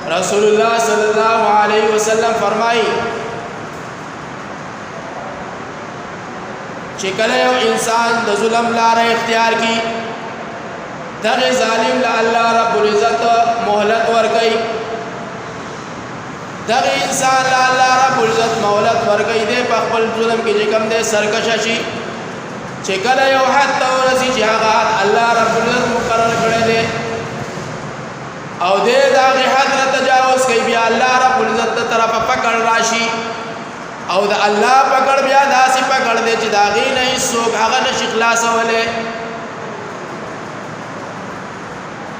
रसूलुल्लाह सल्लल्लाहु अलैहि वसल्लम फरमाई कि कले इंसान द जुल्म लार इख्तियार की दगे जालिम ला अल्लाह रब्बुल इज़्ज़त मोहलत वर्कई दगे इंसान ला अल्लाह रब्बुल इज़्ज़त मोहलत वर्कई दे पखपल जुल्म की जिकम दे सरकशी चिकल यो हद तौरसी जहागात अल्लाह रब्बुल इज़्ज़त मुकर्रर करे दे और दे दागे हद न तजावुज़ कई बिया अल्लाह रब्बुल इज़्ज़त तरफ पकड़ राशि और अल्लाह पकड़ बिया दासी पकड़ दे ची दागी नहीं सोख आगा न शिखलास वाले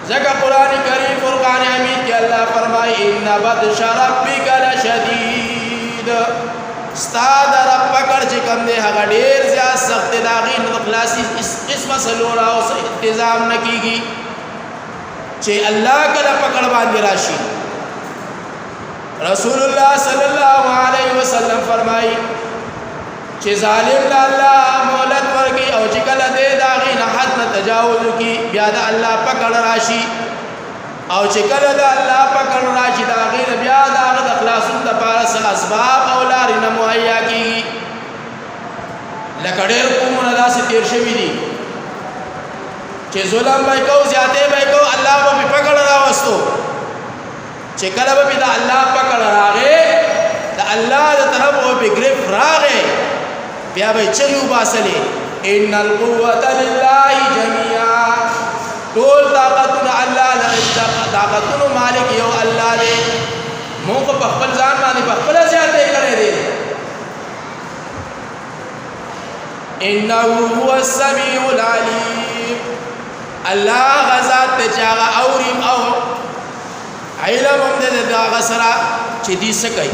जगह कुरान करीम फुरकान हमीद के अल्लाह फरमाई इन्ना बत्शा रब्बिका लशदीद उस्ताद रब पकड़ चिकम दे हगा ढेर ज़्यादा सख्त दागी न खलासी इस मसलो रहा से इंतज़ाम न कीगी चे अल्लाह कला पकड़ बांधी राशि रसूलुल्लाह सल्लल्लाहु अलैहि वसल्लम फरमाई चे जालिम ला अल्लाह मोहलत वर्गी और चिकल दे दागी न हद न तजावुज़ की ब्यादा अल्लाह पकड़ राशि और चिकल दा अल्लाह पकड़ राशि दागी न ब्यादा अगद अखलासुन दपारस असबाब औलार न मुहैया की लकड़ेर कुमन अदा से तीर शवीदी चे जुल्म भाई को ज़्यादा भाई को अल्लाह वो भी पकड़ रहा वस्तु चिकल भी दा अल्लाह पकड़ रागे दा अल्लाह दा तरफ वो भी ग्रिफ रागे बिया भाई चलू बासले इन्नल कुव्वता लिल्लाहि जमीआ तोल ताकतुन अल्लाह ताकतुन मालिक यो अल्लाह दे मुँह को पखपल जान मानी पखपल ज़्यादा करे दे इन्नहु हुवस समीउल अलीम अल्लाह गज़ात ते चागा औरिम औ इल्म हम दे दागा सरा चिदी सकई